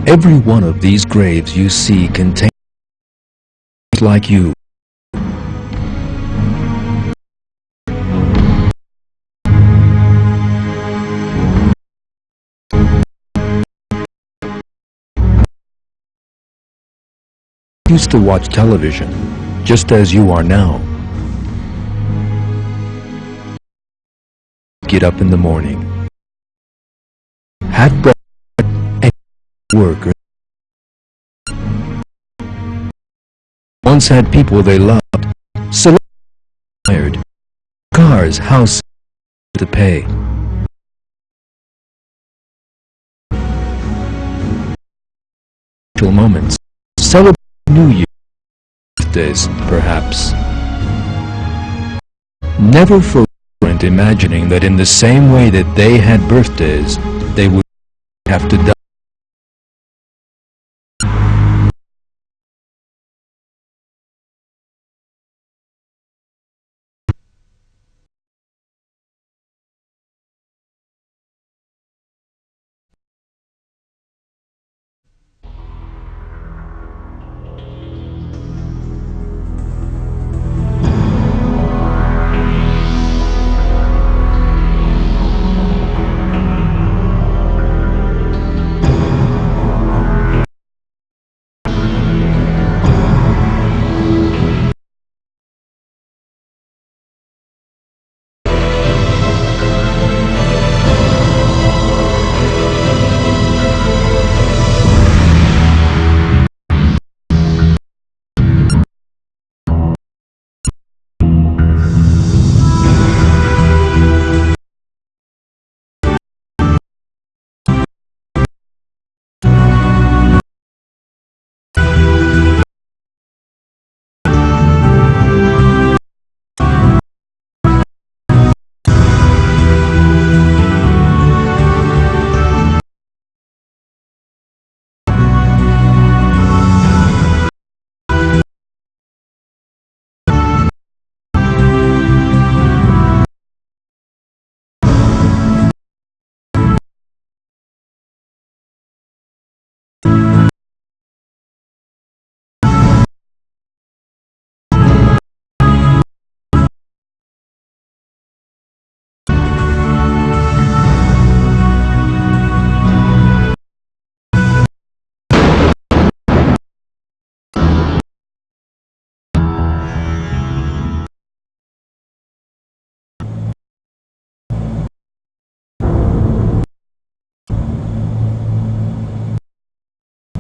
Every one of these graves you see contains like you. Used to watch television, just as you are now. Get up in the morning, had breakfast, and work. Once had people they loved, hired, cars, house to pay. Moments, celebrate New Year, birthdays, perhaps. Never for imagining that in the same way that they had birthdays, they would have to die.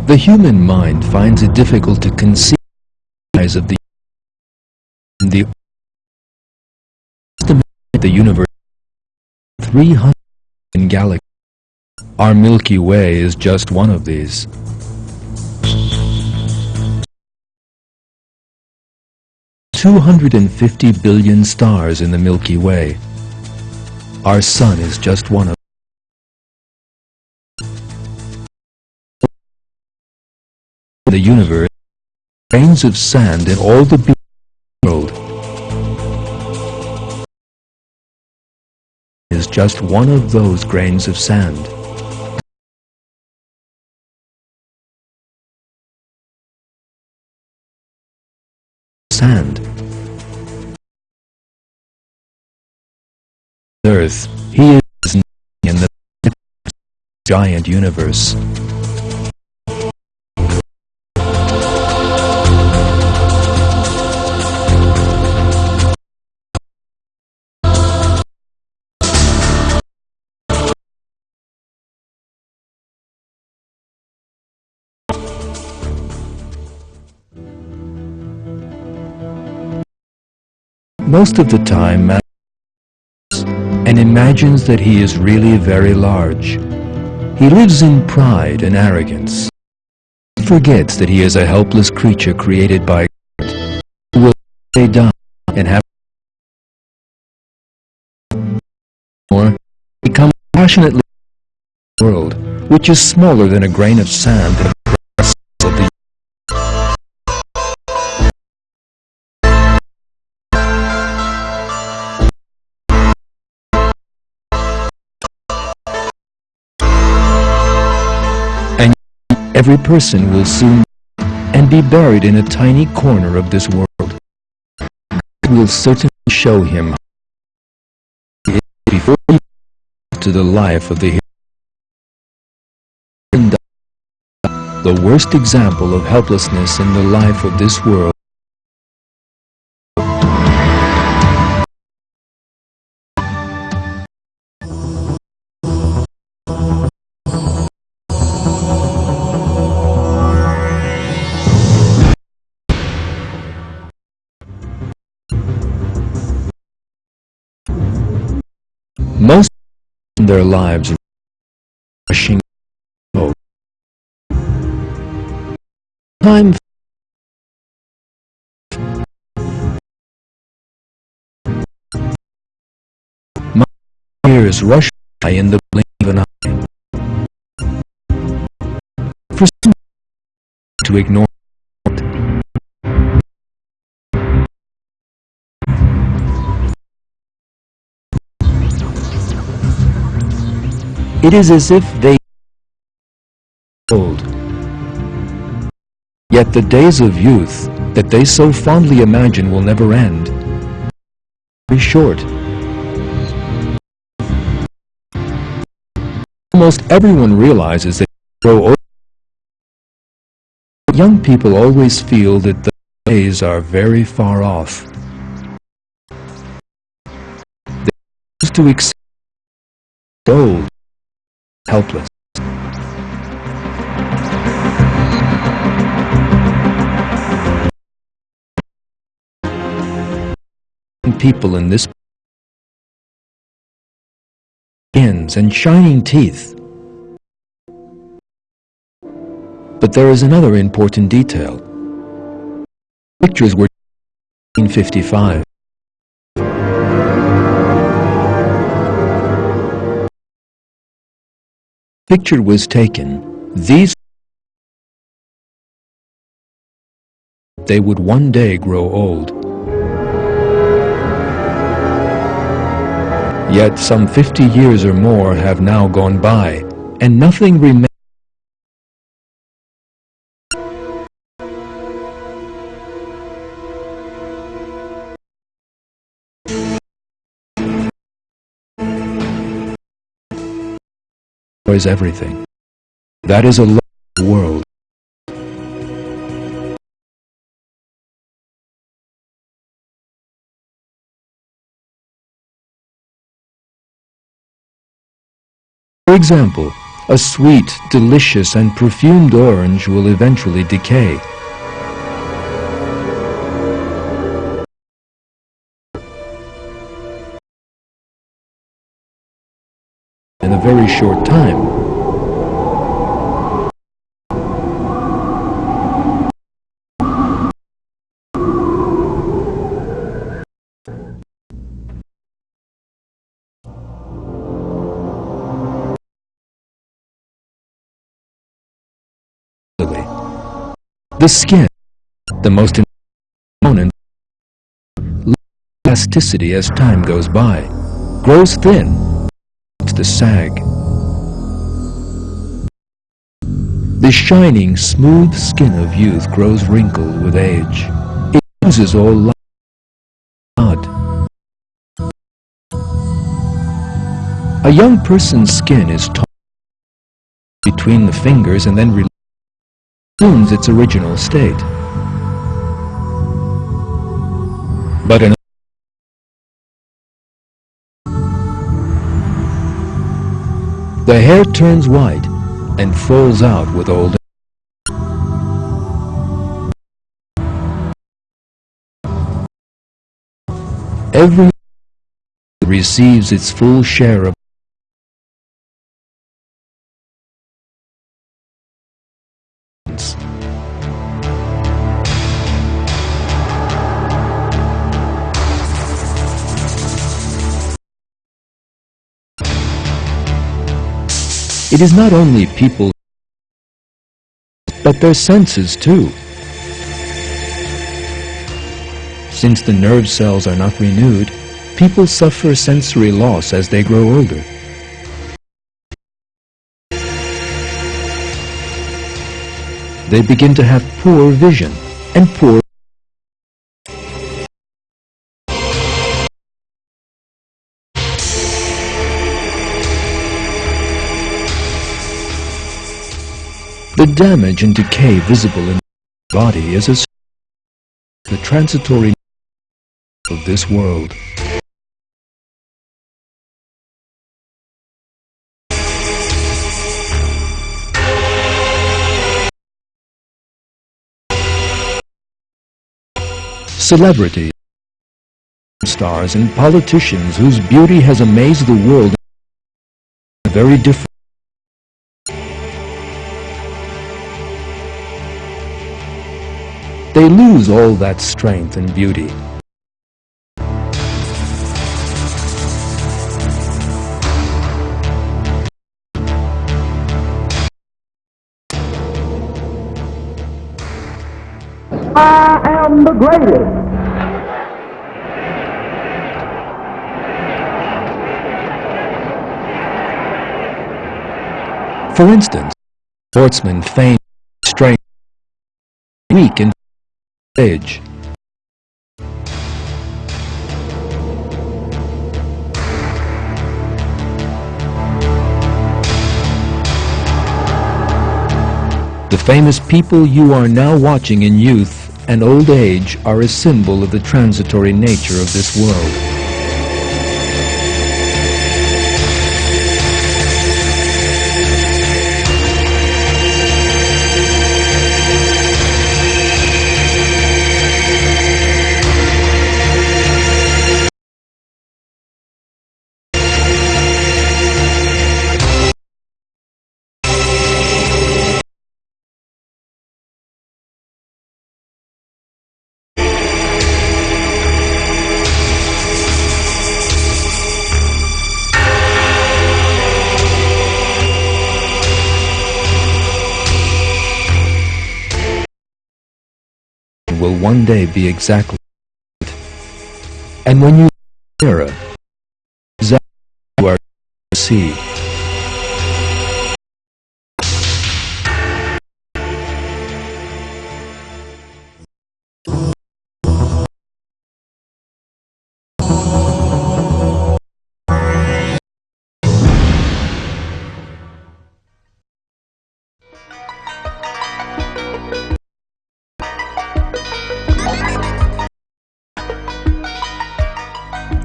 The human mind finds it difficult to conceive the size of the universe. 300 galaxies. Our Milky Way is just one of these. $250 billion stars in the Milky Way. Our Sun is just one of the universe. Grains of sand in all the world is just one of those grains of sand. Earth, he is in the giant universe. Most of the time, man and imagines that he is really very large. He lives in pride and arrogance. He forgets that he is a helpless creature created by God, who will one day die and have or become passionately in the world, which is smaller than a grain of sand. Every person will soon and be buried in a tiny corner of this world. God will certainly show him how he is before he goes to the life of the hereafter. The worst example of helplessness in the life of this world. Most in their lives rushing hope. Time my years rush by in the blink of an eye. For some to ignore it is as if they old. Yet the days of youth that they so fondly imagine will never end. Be short. Almost everyone realizes that they grow old. Young people always feel that the days are very far off. They used to accept old, helpless. People in this skins and shining teeth. But there is another important detail. Pictures were 1955. Picture was taken. These they would one day grow old. Yet some 50 years or more have now gone by, and nothing remains. Is everything. That is a lost world. For example, a sweet, delicious, and perfumed orange will eventually decay. In a very short time. The skin, the most important component, elasticity as time goes by, grows thin, to sag. The shining, smooth skin of youth grows wrinkled with age. It loses all life. A young person's skin is taut between the fingers and then resumes its original state. But the hair turns white and falls out with old age. Every receives its full share of it is not only people, but their senses too. Since the nerve cells are not renewed, people suffer sensory loss as they grow older. they begin to have poor vision and poor. The damage and decay visible in the body is as the transitory of this world. Celebrities, stars and politicians whose beauty has amazed the world are very different. They lose all that strength and beauty. I am the greatest. For instance, sportsmen feign strength, weak and stage. The famous people you are now watching in youth and old age are a symbol of the transitory nature of this world. Will one day be exactly, and when you mirror, exactly you are to see.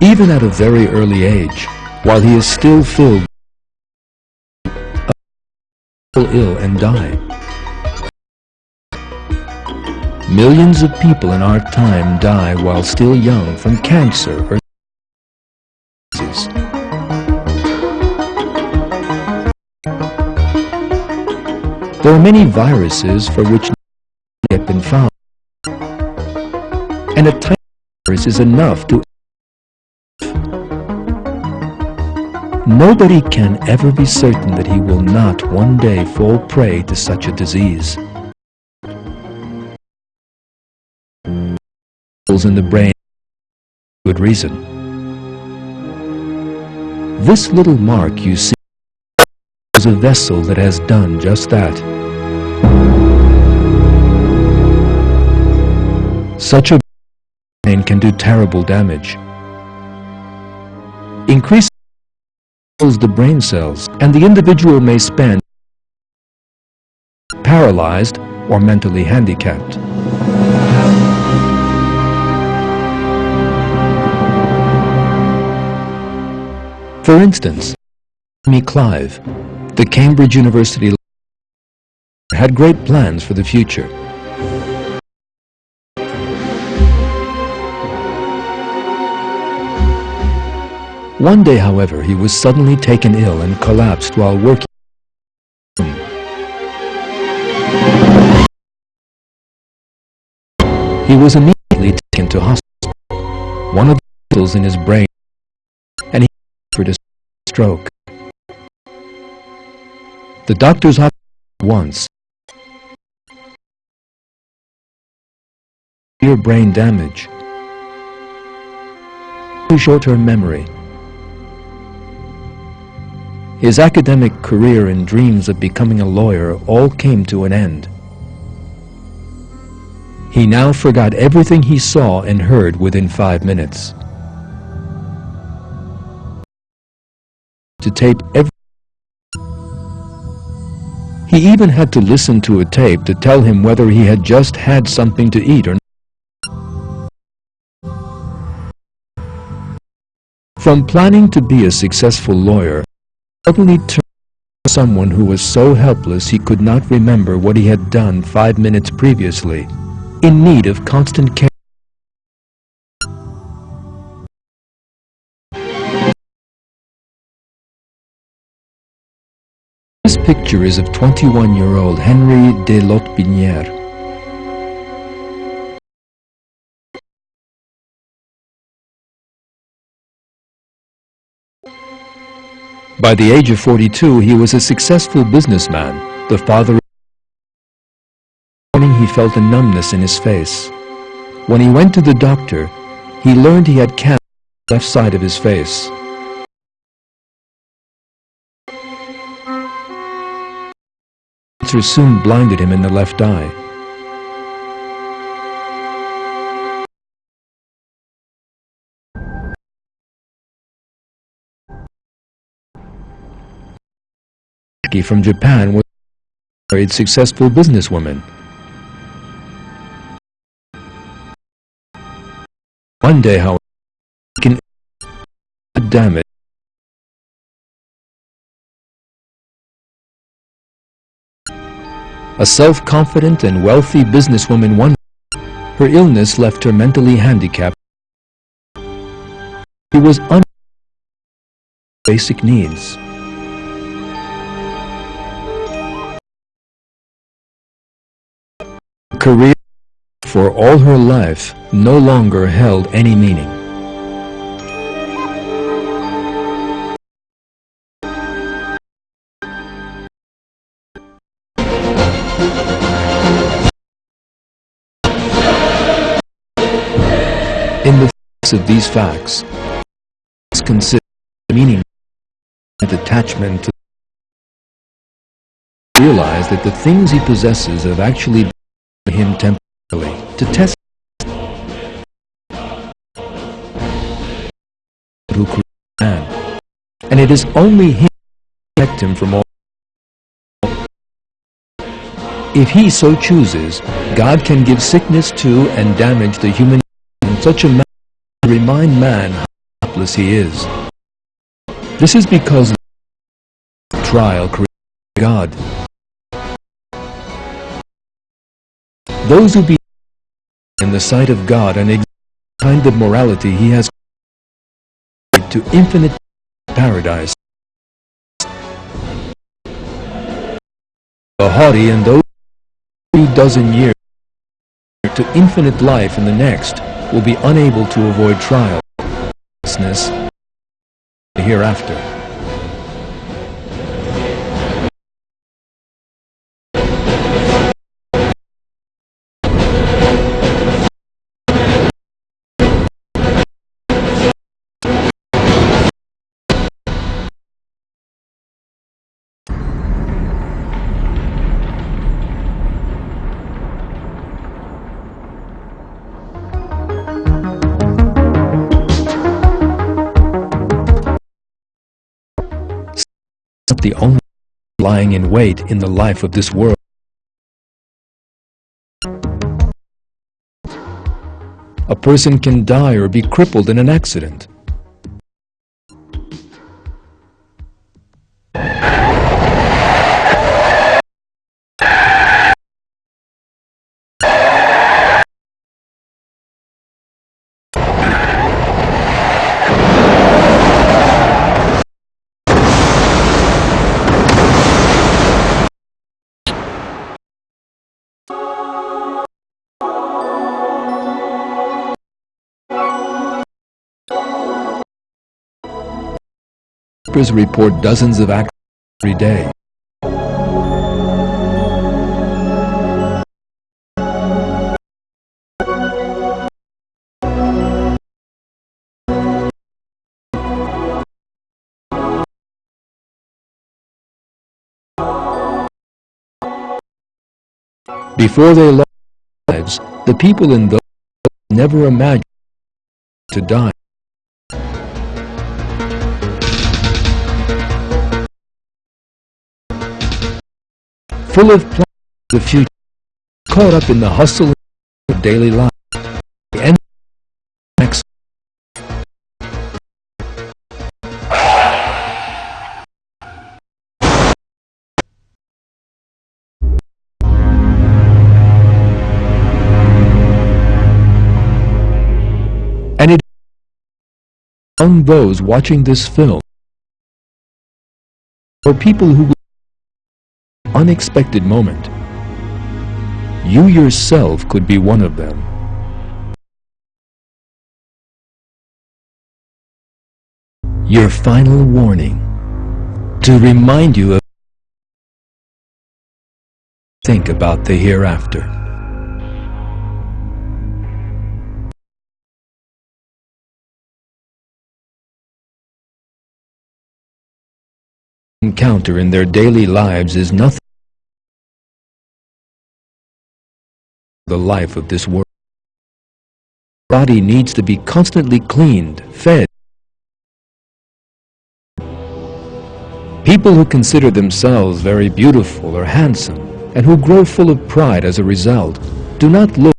Even at a very early age, while he is still filled, will ill and die. Millions of people in our time die while still young from cancer or disease. There are many viruses for which not yet been found, and a tiny virus is enough to. Nobody can ever be certain that he will not one day fall prey to such a disease. In the brain, good reason. This little mark you see is a vessel that has done just that. Such a brain can do terrible damage. Increase the brain cells, and the individual may spend paralyzed or mentally handicapped. For instance, Clive, the Cambridge University had great plans for the future. One day, however, he was suddenly taken ill and collapsed while working. He was immediately taken to hospital. One of the cells in his brain, and he suffered a stroke. The doctors operated once. Severe brain damage. Short-term memory. His academic career and dreams of becoming a lawyer all came to an end. He now forgot everything he saw and heard within 5 minutes. To tape every. He even had to listen to a tape to tell him whether he had just had something to eat or not. From planning to be a successful lawyer, suddenly turned to someone who was so helpless he could not remember what he had done 5 minutes previously, in need of constant care. This picture is of 21-year-old Henry de Lotbinière. By the age of 42, he was a successful businessman, the father. He felt a numbness in his face. When he went to the doctor, he learned he had cancer on the left side of his face. Cancer soon blinded him in the left eye. From Japan was a married successful businesswoman. One day, however, damage. A self-confident and wealthy businesswoman, one day, her illness left her mentally handicapped. She was unable to meet basic needs. Career for all her life no longer held any meaning. In the face of these facts, consider meaning and attachment to realize that the things he possesses have actually been him temporarily to test who created man, and it is only him who can protect him from all. If he so chooses, God can give sickness to and damage the human in such a manner to remind man how helpless he is. This is because the trial created God. Those who be in the sight of God and exhibit the kind of morality he has created to infinite paradise. The haughty and those 3 dozen years to infinite life in the next will be unable to avoid trial, the hereafter. The only lying in wait in the life of this world. A person can die or be crippled in an accident. Report dozens of accidents every day. Before they lost their lives, the people in those never imagined to die. Full of plans for the future, caught up in the hustle of daily life, and and it among those watching this film or people who unexpected moment. You yourself could be one of them. Your final warning to remind you of think about the hereafter. Encounter in their daily lives is nothing the life of this world. Body needs to be constantly cleaned, fed. People who consider themselves very beautiful or handsome and who grow full of pride as a result do not look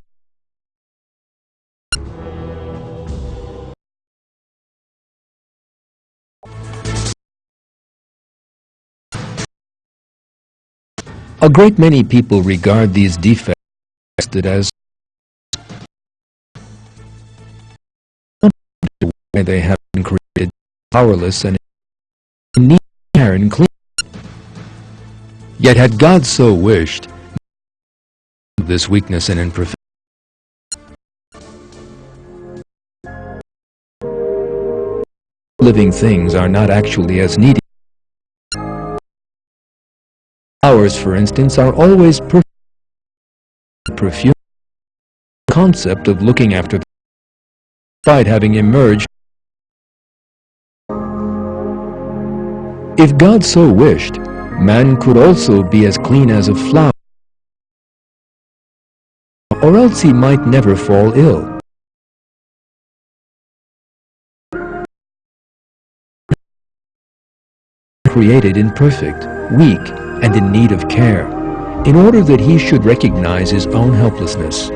a great many people regard these defects as why they have been created powerless and in need of care and clean. Yet had God so wished, this weakness and imperfection, living things are not actually as needy. Flowers, for instance, are always perfect. Perfume, the concept of looking after them, despite having emerged. If God so wished, man could also be as clean as a flower, or else he might never fall ill. Created imperfect, weak, and in need of care, in order that he should recognize his own helplessness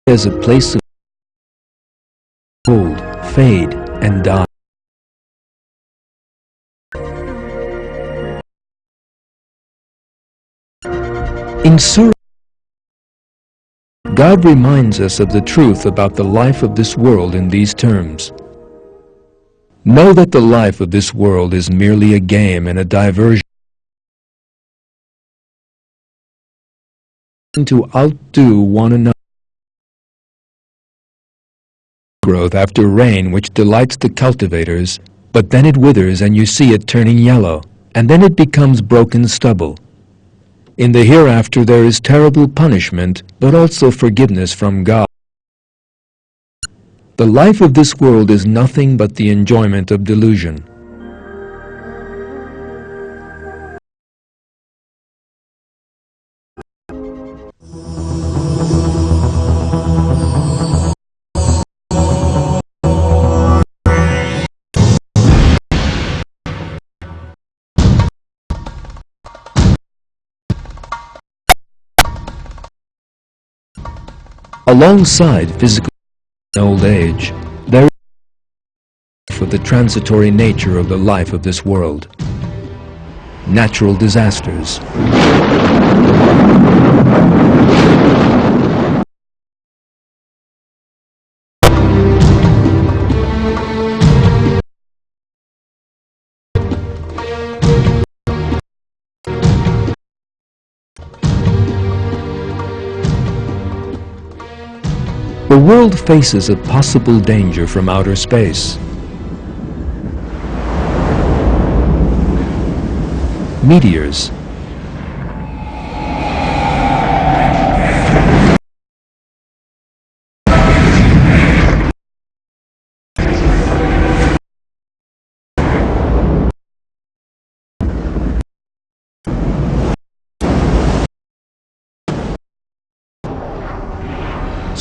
as a place of cold, fade, and die. In Surah, God reminds us of the truth about the life of this world in these terms. Know that the life of this world is merely a game and a diversion to outdo one another. Growth after rain which delights the cultivators, but then it withers and you see it turning yellow, and then it becomes broken stubble. In the hereafter there is terrible punishment, but also forgiveness from God. The life of this world is nothing but the enjoyment of delusion. Alongside physical old age, there is for the transitory nature of the life of this world. Natural disasters, the world faces a possible danger from outer space. Meteors,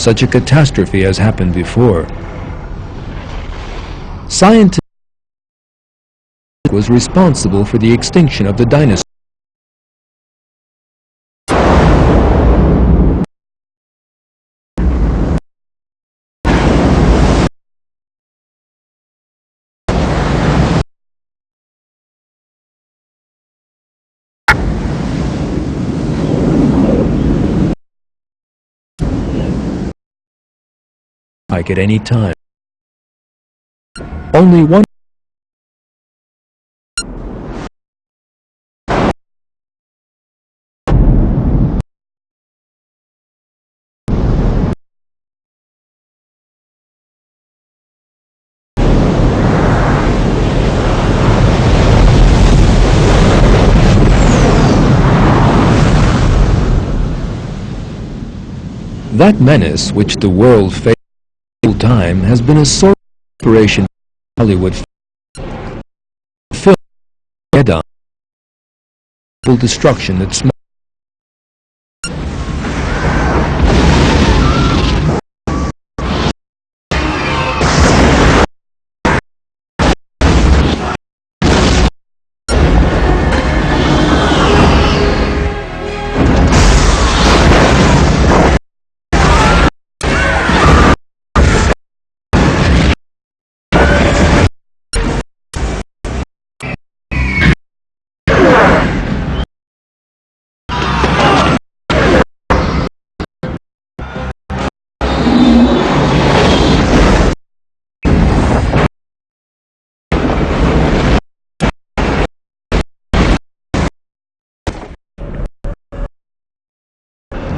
such a catastrophe has happened before. Scientists was responsible for the extinction of the dinosaurs. At any time. Only one that menace which the world faced all time has been a source of inspiration for Hollywood film head-on destruction that smoke.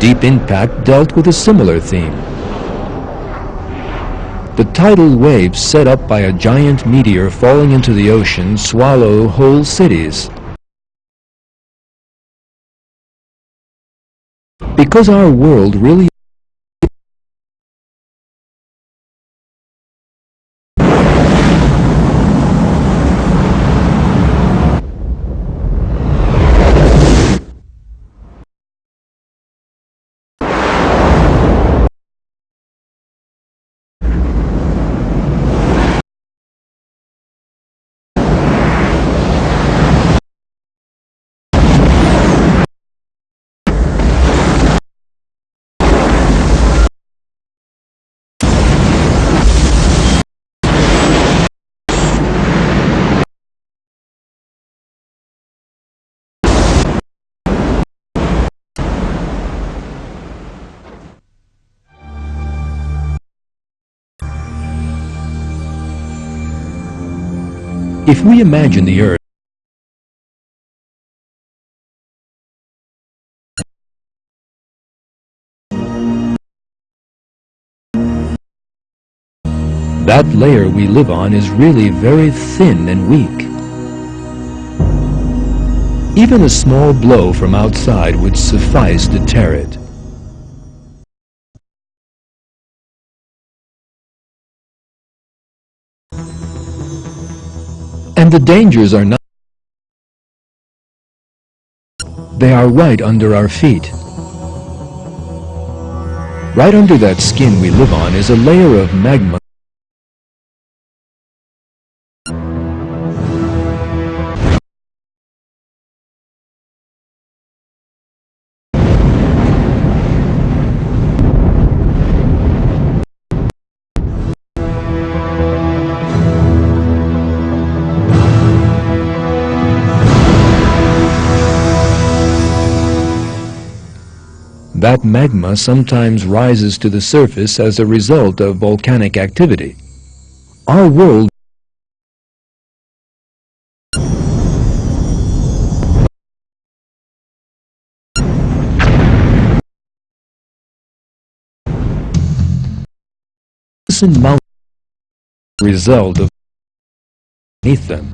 Deep Impact dealt with a similar theme. The tidal waves set up by a giant meteor falling into the ocean swallow whole cities. Because our world really If we imagine the Earth that layer we live on is really very thin and weak. Even a small blow from outside would suffice to tear it. And the dangers are not. They are right under our feet. Right under that skin we live on is a layer of magma. That magma sometimes rises to the surface as a result of volcanic activity. Our world is a mountain result of beneath them.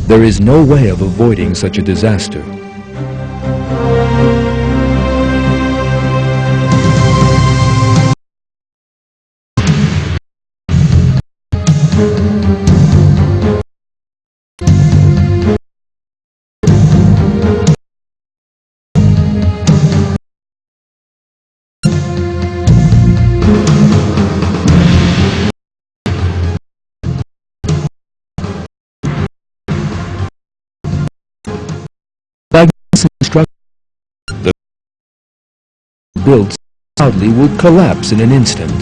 There is no way of avoiding such a disaster. built so proudly would collapse in an instant.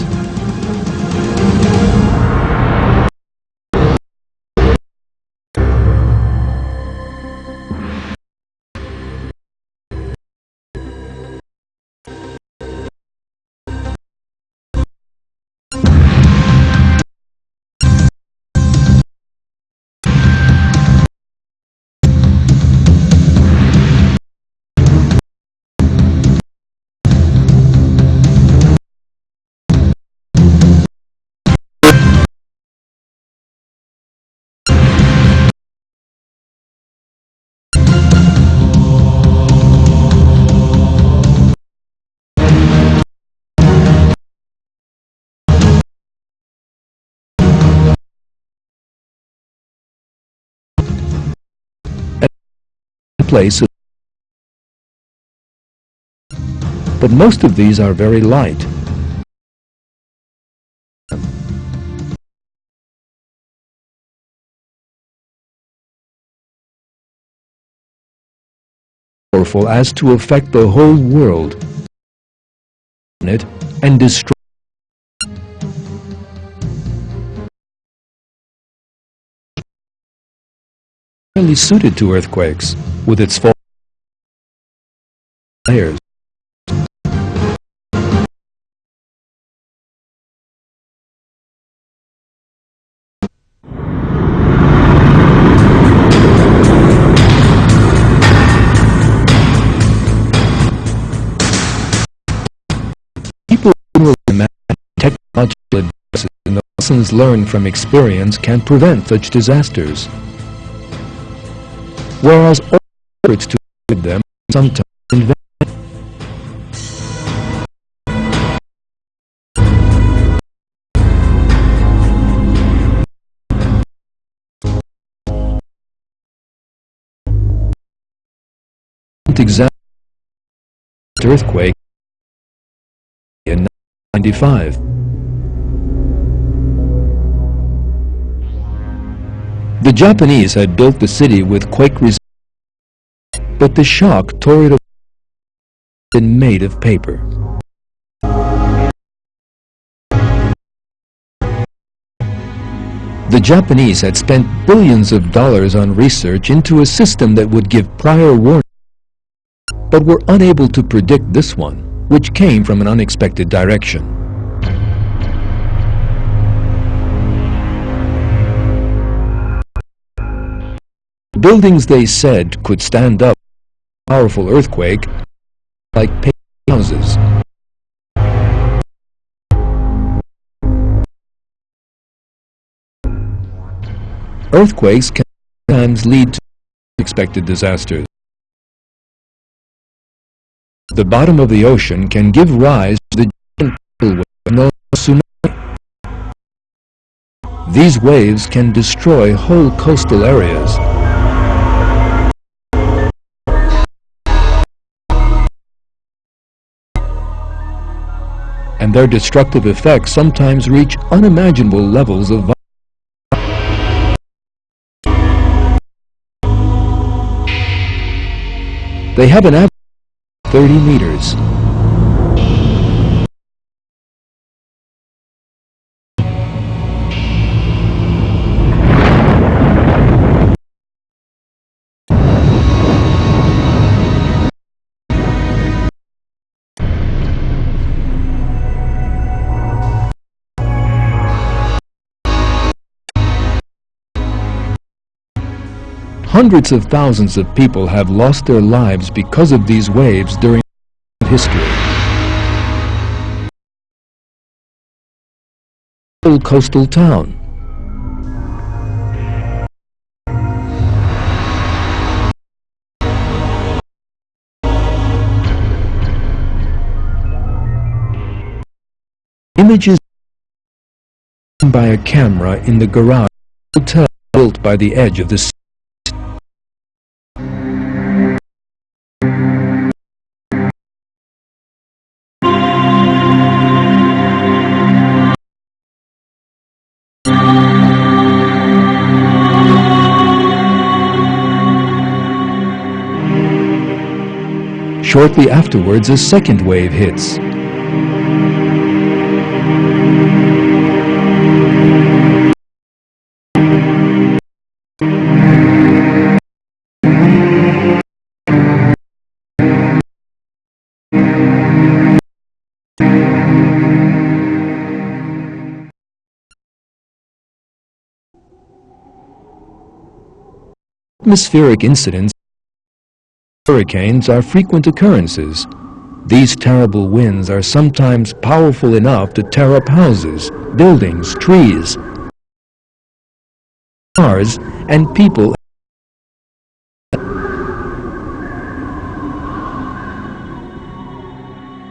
Place of, but most of these are very light. Powerful as to affect the whole world and destroy. Highly suited to earthquakes with its fault layers. People generally imagine technological advances and the lessons learned from experience can prevent such disasters, whereas all efforts to avoid them sometimes invent. Example earthquake in 1995. The Japanese had built the city with quake resistance, but the shock tore it apart and made of paper. The Japanese had spent billions of dollars on research into a system that would give prior warning, but were unable to predict this one, which came from an unexpected direction. Buildings they said could stand up to a powerful earthquake like paper houses. Earthquakes can sometimes lead to unexpected disasters. The bottom of the ocean can give rise to the giant tidal wave known as tsunami. These waves can destroy whole coastal areas. And their destructive effects sometimes reach unimaginable levels of violence. They have an average of 30 meters. Hundreds of thousands of people have lost their lives because of these waves during history. Whole coastal town. Images by a camera in the garage of a hotel built by the edge of the sea. Shortly afterwards, a second wave hits. Atmospheric incidents, hurricanes, are frequent occurrences. These terrible winds are sometimes powerful enough to tear up houses, buildings, trees, cars, and people.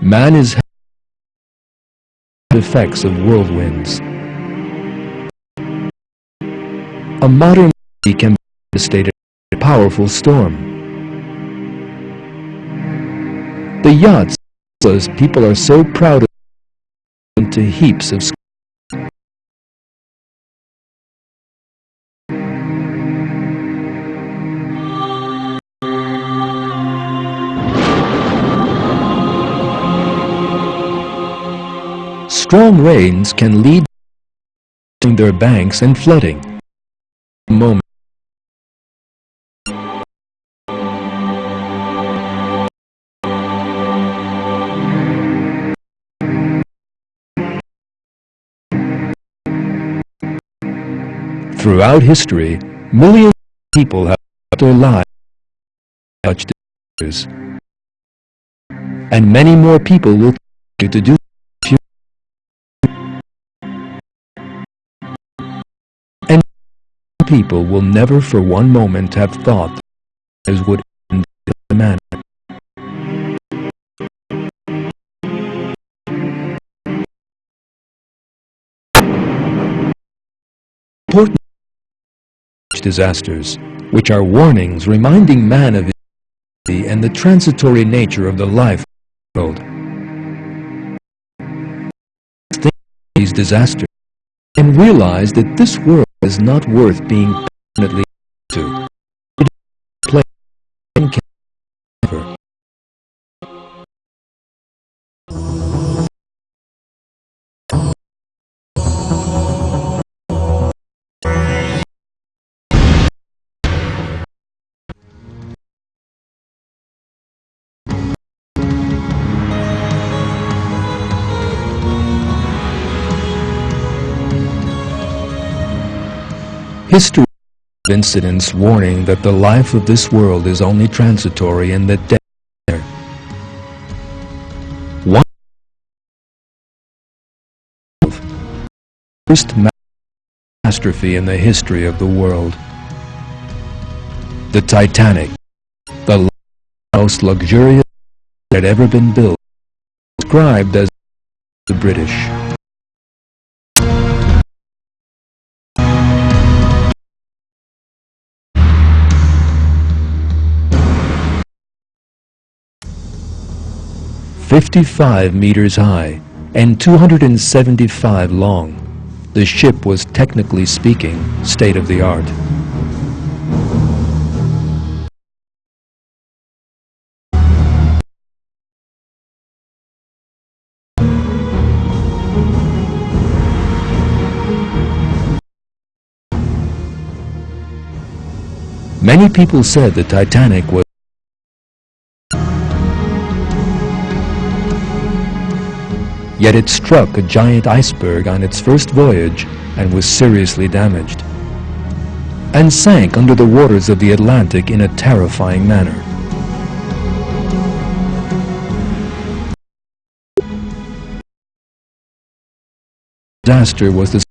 Man is effects of whirlwinds. A modern city can be devastated by a powerful storm. The yachts, as people are so proud of, into heaps of strong rains can lead to their banks and flooding. Moment. Throughout history, millions of people have lost their lives to such disasters, and many more people will continue to do so. And people will never for one moment have thought as would end in the manner. Important disasters, which are warnings reminding man of his duty and the transitory nature of the life of the world. Think of these disasters and realize that this world is not worth being permanently to. It is a place and can never. History of incidents warning that the life of this world is only transitory and that death is there. One first catastrophe in the history of the world. The Titanic, the most luxurious that had ever been built, described as the British. "55 meters high and 275 long, the ship was, technically speaking, state-of-the-art. Many people said the Titanic was yet it struck a giant iceberg on its first voyage and was seriously damaged, and sank under the waters of the Atlantic in a terrifying manner. The disaster was the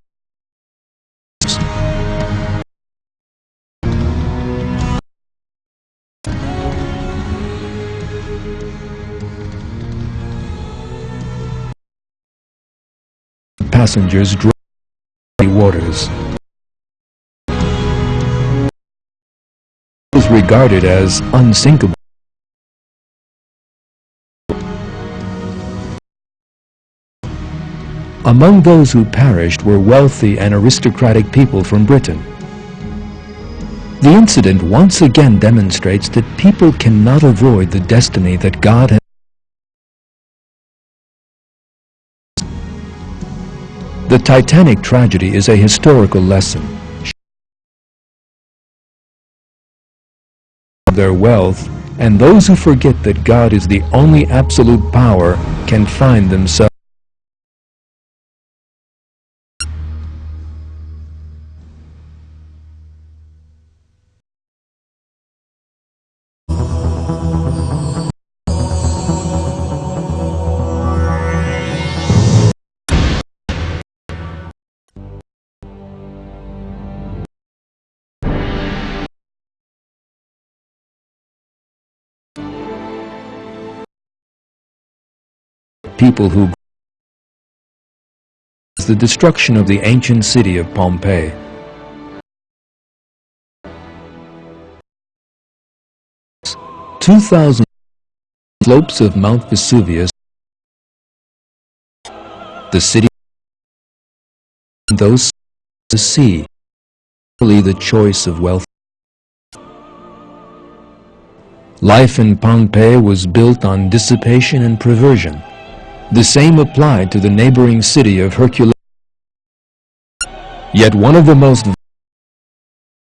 passengers drove the waters. It was regarded as unsinkable. Among those who perished were wealthy and aristocratic people from Britain. The incident once again demonstrates that people cannot avoid the destiny that God has. The Titanic tragedy is a historical lesson of their wealth, and those who forget that God is the only absolute power can find themselves. People who the destruction of the ancient city of Pompeii. Two 2,000 slopes of Mount Vesuvius, the city, those the sea, really the choice of wealth. Life in Pompeii was built on dissipation and perversion. The same applied to the neighboring city of Herculaneum. Yet one of the most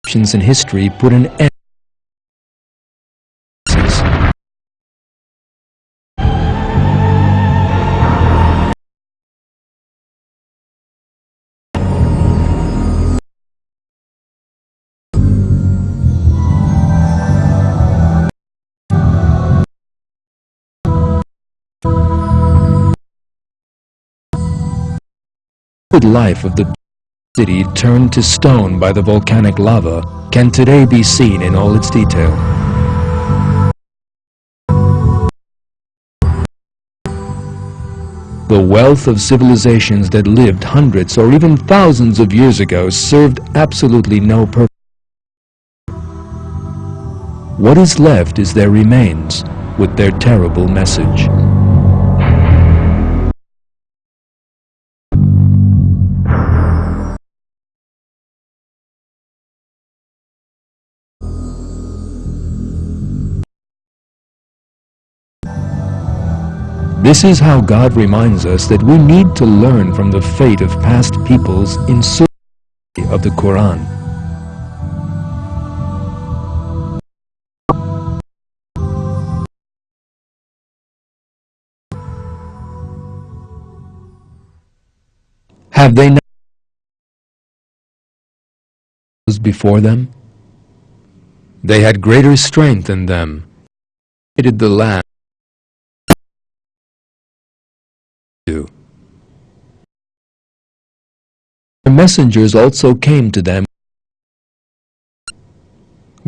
actions in history put an end to life of the city turned to stone by the volcanic lava can today be seen in all its detail. The wealth of civilizations that lived hundreds or even thousands of years ago served absolutely no purpose. What is left is their remains with their terrible message. This is how God reminds us that we need to learn from the fate of past peoples in Surah of the Qur'an. Have they not before them? They had greater strength than them. They did the land. The messengers also came to them.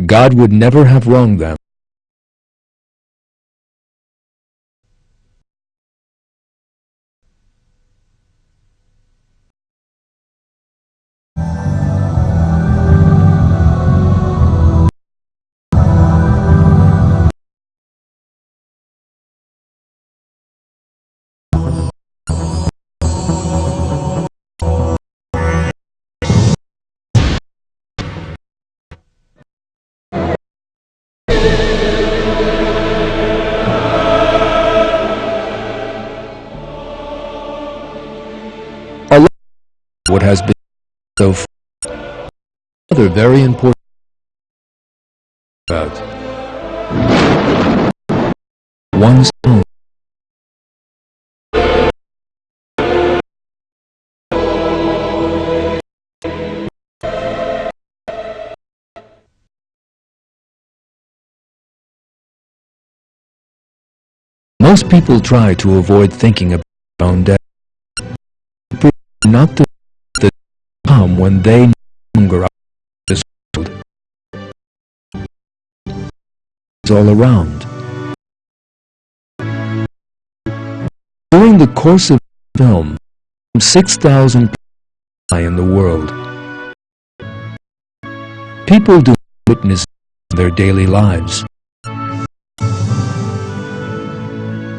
God would never have wronged them. What has been so far. Another very important about one's own. Most people try to avoid thinking about their own death, not to come when they no longer are this world. It's all around. During the course of the film, 6,000 people die in the world. People do not witness their daily lives.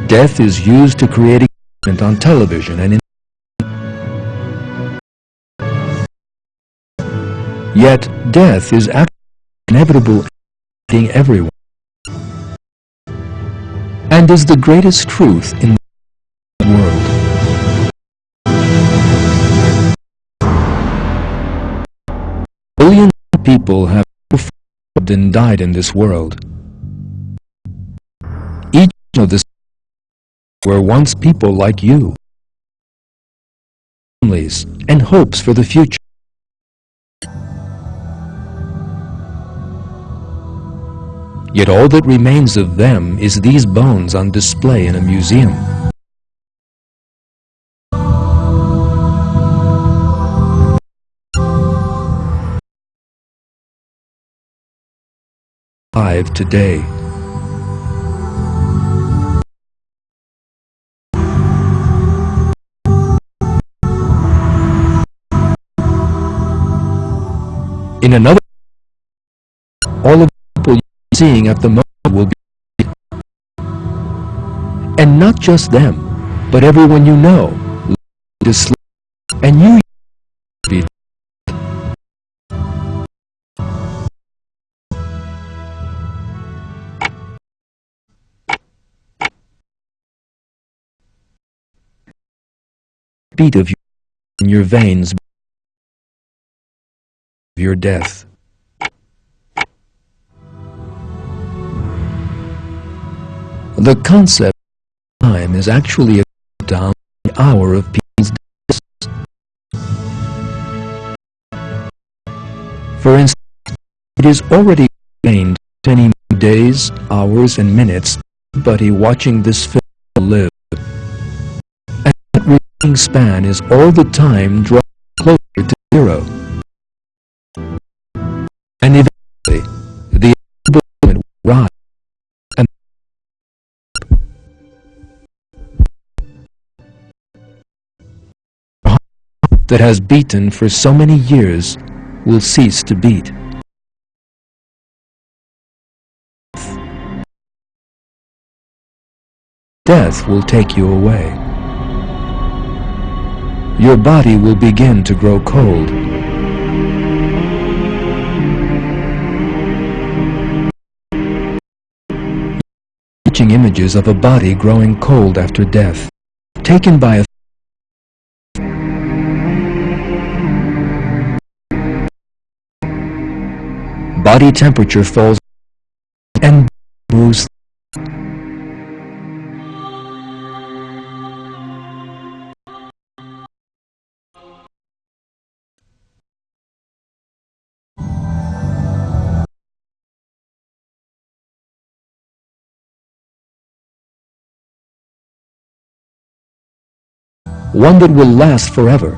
Death is used to create excitement on television and in. Yet death is actually inevitable ending everyone, and is the greatest truth in the world. Billions of people have lived and died in this world. Each of the were once people like you, families and hopes for the future. Yet all that remains of them is these bones on display in a museum. Alive today. In another, all of the people you're seeing at the moment will be, and not just them, but everyone you know, to sleep, and you be. Beat of in your veins, your death. The concept of time is actually a countdown to the hour of people's deaths. For instance, it is already gained any days, hours, and minutes, buddy watching this film live. And that remaining span is all the time drawing closer to zero. And eventually, the limit will rise, and the heart that has beaten for so many years will cease to beat. Death will take you away. Your body will begin to grow cold. Watching images of a body growing cold after death, taken by a body temperature falls and moves. One that will last forever.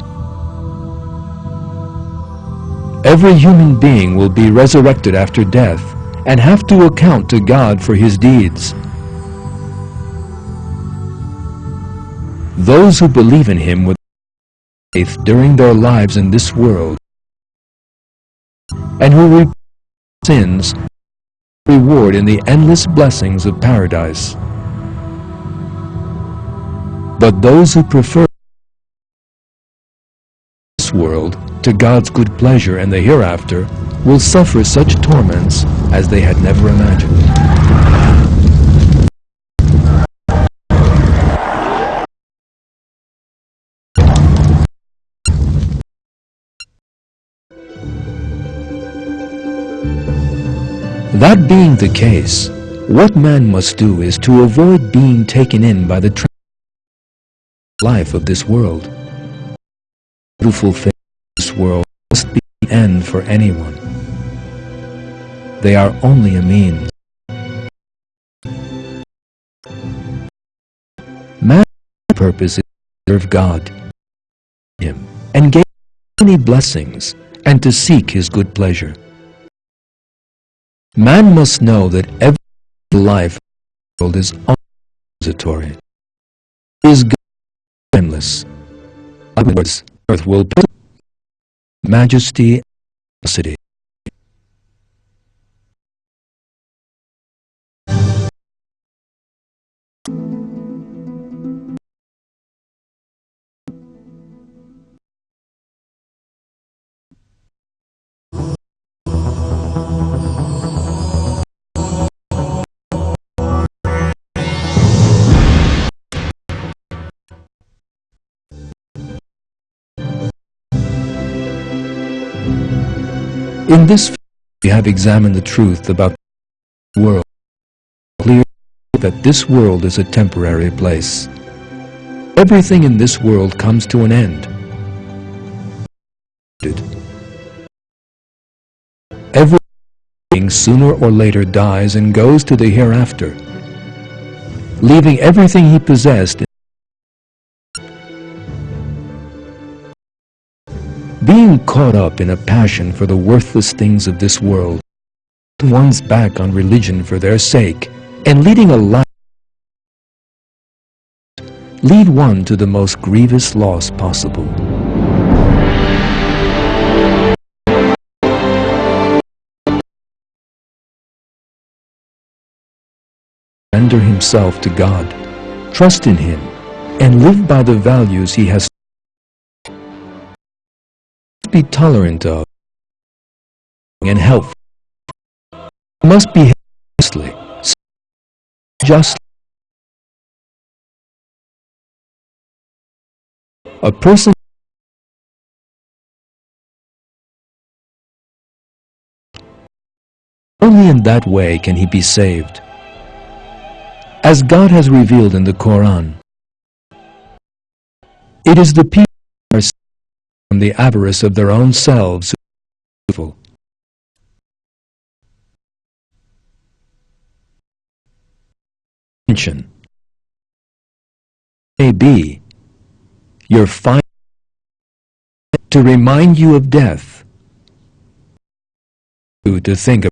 Every human being will be resurrected after death and have to account to God for his deeds. Those who believe in him with faith during their lives in this world and who repent sins reward in the endless blessings of paradise. But those who prefer this world to God's good pleasure and the hereafter will suffer such torments as they had never imagined. That being the case, what man must do is to avoid being taken in by the life of this world. The beautiful thing of this world must be the end for anyone. They are only a means. Man's purpose is to serve God, him, and gain many blessings, and to seek his good pleasure. Man must know that every life in the world is transitory. It is timeless. Otherwise, earth will pass, majesty and velocity. In this video, we have examined the truth about the world. Clear that this world is a temporary place. Everything in this world comes to an end. Everything sooner or later dies and goes to the hereafter, leaving everything he possessed. Being caught up in a passion for the worthless things of this world, one's back on religion for their sake, and leading a life lead one to the most grievous loss possible. Surrender himself to God, trust in Him, and live by the values He has. Be tolerant of and helpful. Must behave justly. A person only in that way can he be saved. As God has revealed in the Qur'an, it is the people who are from the avarice of their own selves who are evil. May be your final to remind you of death, to think